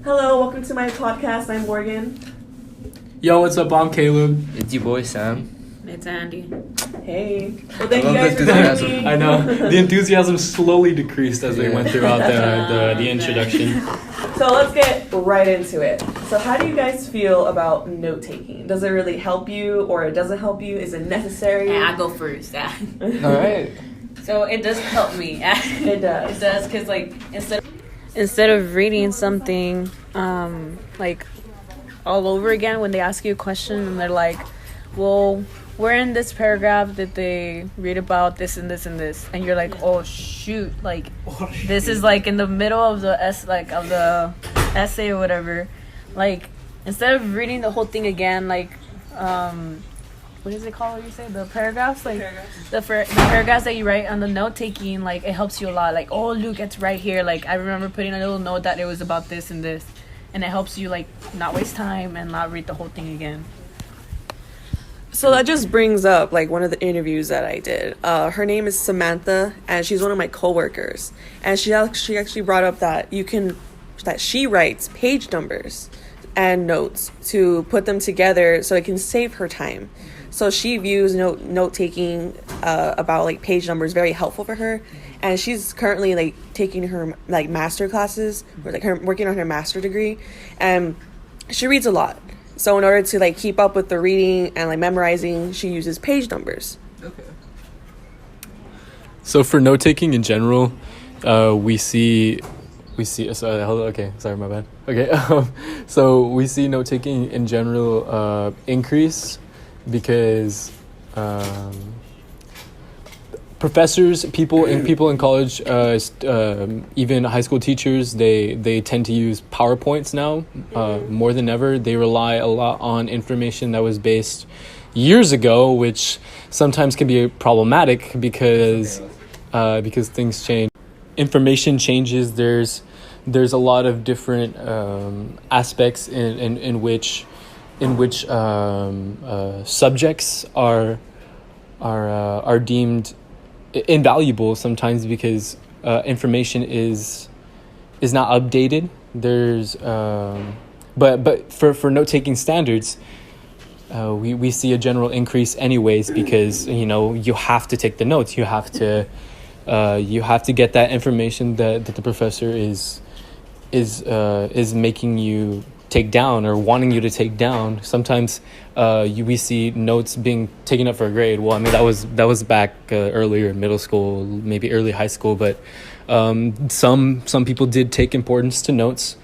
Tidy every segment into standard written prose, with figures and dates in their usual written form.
Hello, welcome to my podcast. I'm Morgan. Yo, what's up? I'm Caleb. It's your boy Sam. It's Andy. Hey. Well, thank I you love guys the for joining enthusiasm. me. I know the enthusiasm slowly decreased as they went throughout the introduction. So let's get right into it. So how do you guys feel about note taking? Does it really help you or it doesn't help you? Is it necessary? Yeah, I go first. All right. So it does help me. It does. It does, because like instead of reading something like all over again, when they ask you a question and they're like, well, where in this paragraph did they read about this and this and this, and you're like, oh shoot, like this is like in the middle of the essay or whatever. Like, instead of reading the whole thing again, like what is it called? What you say? The paragraphs, like the paragraphs that you write on the note taking, like it helps you a lot. Like, oh look, it's right here. Like I remember putting a little note that it was about this and this, and it helps you like not waste time and not read the whole thing again. So that just brings up like one of the interviews that I did. Her name is Samantha, and she's one of my coworkers. And she actually brought up that she writes page numbers and notes to put them together so it can save her time. So she views note taking about like page numbers very helpful for her, and she's currently like taking her like master classes or like her working on her master degree, and she reads a lot. So in order to like keep up with the reading and like memorizing, she uses page numbers. Okay. So for note taking in general, we see. Sorry, hold on, okay, sorry, my bad. Okay, so we see note taking in general increase because professors, people in college, even high school teachers, they tend to use PowerPoints now more than ever. They rely a lot on information that was based years ago, which sometimes can be problematic because things change. Information changes. There's a lot of different aspects in which subjects are deemed invaluable sometimes because information is not updated. There's but for note-taking standards, we see a general increase anyways because you have to take the notes. You have to get that information that the professor is making you take down or wanting you to take down. Sometimes we see notes being taken up for a grade. Well, I mean that was back earlier in middle school, maybe early high school, but some people did take importance to notes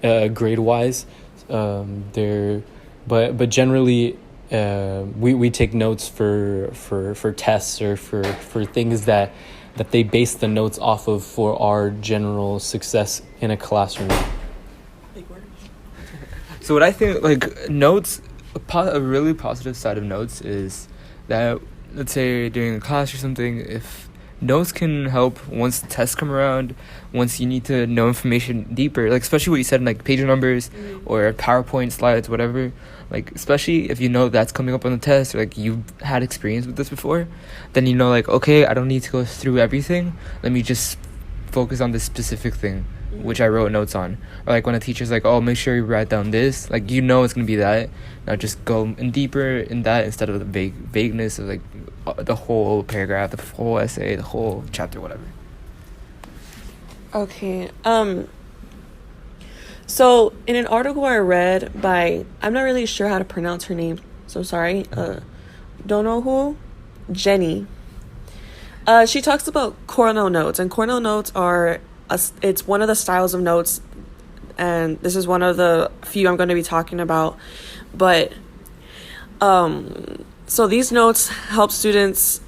grade wise. But generally we take notes for tests or for things that they base the notes off of for our general success in a classroom. So what I think, like, notes, a really positive side of notes is that, let's say during a class or something, if notes can help once tests come around, once you need to know information deeper, like especially what you said in like page numbers or PowerPoint slides, whatever, like especially if you know that's coming up on the test or like you've had experience with this before, then you know like, okay, I don't need to go through everything, let me just focus on this specific thing which I wrote notes on. Or like when a teacher's like, oh, make sure you write down this, like it's gonna be that, now just go in deeper in that instead of the vagueness of like the whole paragraph, the whole essay, the whole chapter, whatever. Okay. So in an article I read by, I'm not really sure how to pronounce her name, so sorry. Don't know who? Jenny. She talks about Cornell notes, and Cornell notes are it's one of the styles of notes, and this is one of the few I'm going to be talking about. But so these notes help students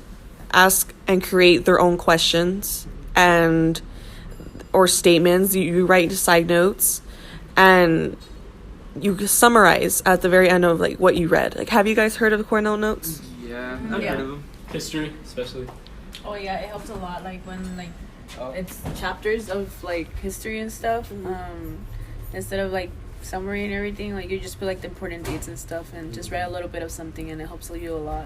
ask and create their own questions or statements. You write side notes and you summarize at the very end of like what you read. Like, have you guys heard of Cornell notes? Yeah, I've heard of them. History, especially. Oh yeah, it helps a lot. Like when it's chapters of like history and stuff. Instead of like summary and everything, like you just put like the important dates and stuff, and just write a little bit of something, and it helps you a lot.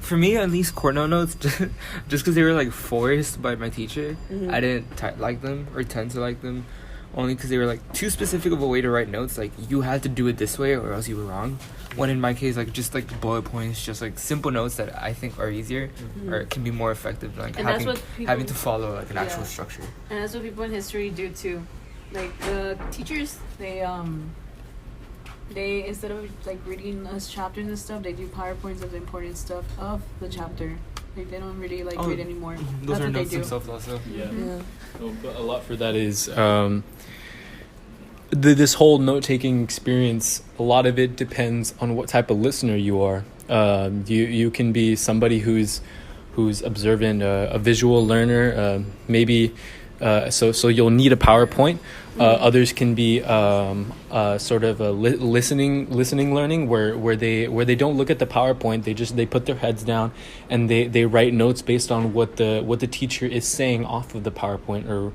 For me, at least, Cornell notes, just because they were like forced by my teacher, I didn't like them or tend to like them. only because they were like too specific of a way to write notes. Like you had to do it this way or else you were wrong. When in my case, like just like bullet points, just like simple notes that I think are easier or can be more effective. Like And that's what having to follow like an actual Yeah. structure. And that's what people in history do too. Like the teachers, they instead of like reading us chapters and stuff, they do PowerPoints of the important stuff of the chapter. Like they don't really like read anymore. Those That's are what they notes do. themselves also. Yeah. Yeah. No, but a lot for that is this whole note-taking experience. A lot of it depends on what type of listener you are. You can be somebody who's observant, a visual learner. Maybe so you'll need a PowerPoint. Others can be sort of a listening learning where they don't look at the PowerPoint. They put their heads down and they write notes based on what the teacher is saying off of the PowerPoint or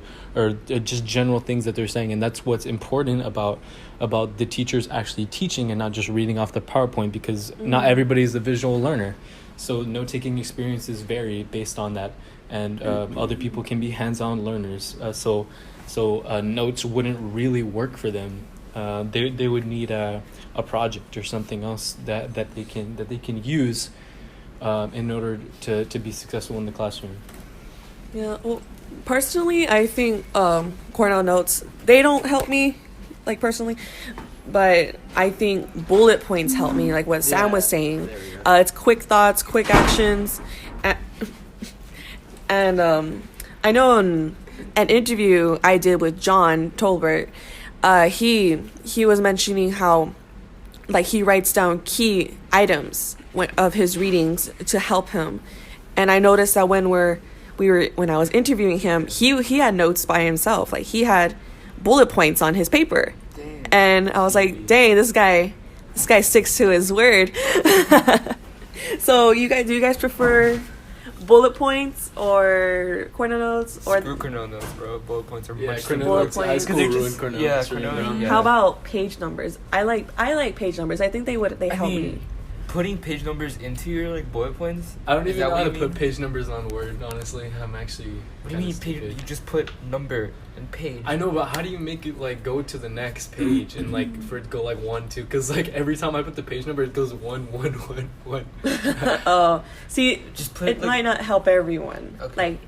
just general things that they're saying. And that's what's important about the teachers actually teaching and not just reading off the PowerPoint, because not everybody is a visual learner. So note-taking experiences vary based on that, and other people can be hands-on learners. So notes wouldn't really work for them. They would need a project or something else that they can use in order to be successful in the classroom. Yeah, well, personally, I think Cornell notes, they don't help me, like, personally, but I think bullet points help me, like what Sam was saying. It's quick thoughts, quick actions, and I know in an interview I did with John Tolbert, he was mentioning how, like, he writes down key items of his readings to help him, and I noticed that when I was interviewing him, he had notes by himself. Like, he had bullet points on his paper. Dang. And I was like, dang, this guy sticks to his word. So do you guys prefer bullet points or Cornell notes? Or Screw Cornell notes, bro. Bullet points are much Cornell simpler. notes, high school ruined Cornell notes for me. Cornell, yeah. how about page numbers? I like page numbers. I think they help me. Putting page numbers into your like bullet points. I don't is even that know how what to you put mean? page numbers on Word, honestly. I'm actually What do you mean page? You just put number and page. I know, but how do you make it like go to the next page and like for it to go like 1, 2? Because like every time I put the page number, it goes 1, 1, 1, 1. Oh, see, Just put it like, might not help everyone. Okay. Like,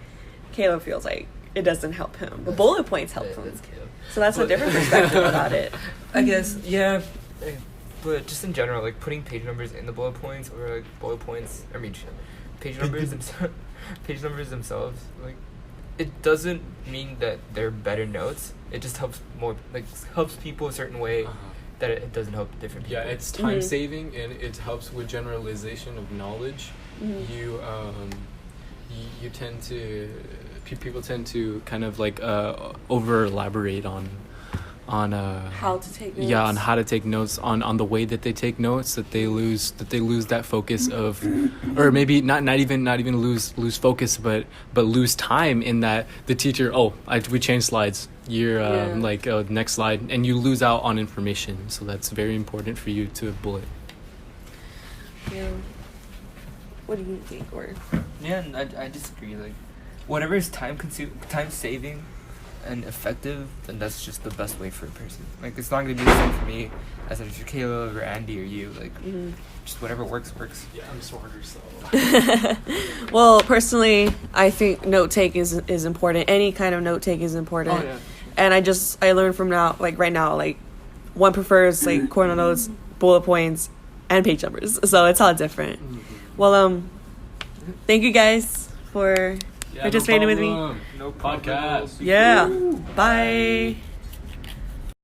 Caleb feels like it doesn't help him. The bullet points help him. That's Caleb. So that's a But- different perspective about it. I guess, yeah. But just in general, like putting page numbers in the bullet points or like bullet points, I mean, page numbers page numbers themselves, like it doesn't mean that they're better notes. It just helps helps people a certain way that it doesn't help different people. Yeah, it's time saving and it helps with generalization of knowledge. You tend to people tend to kind of like over elaborate on How to take notes. on how to take notes, on the way that they take notes, that they lose that focus of, or maybe not even lose focus, but lose time in that the teacher, we changed slides, you're next slide, and you lose out on information. So that's very important for you to bullet. Yeah. What do you think, or? Yeah, and I disagree. Like, whatever is time saving and effective, then that's just the best way for a person. Like, it's not gonna be the same for me as if you're Caleb or Andy or you. Like, just whatever works. Yeah, I'm smarter, so. Well, personally, I think note take is important. Any kind of note take is important. Oh, yeah. And I learned from right now, one prefers like Cornell notes, bullet points, and page numbers. So it's all different. Well, thank you guys for participating with me. No podcast. Yeah. Bye.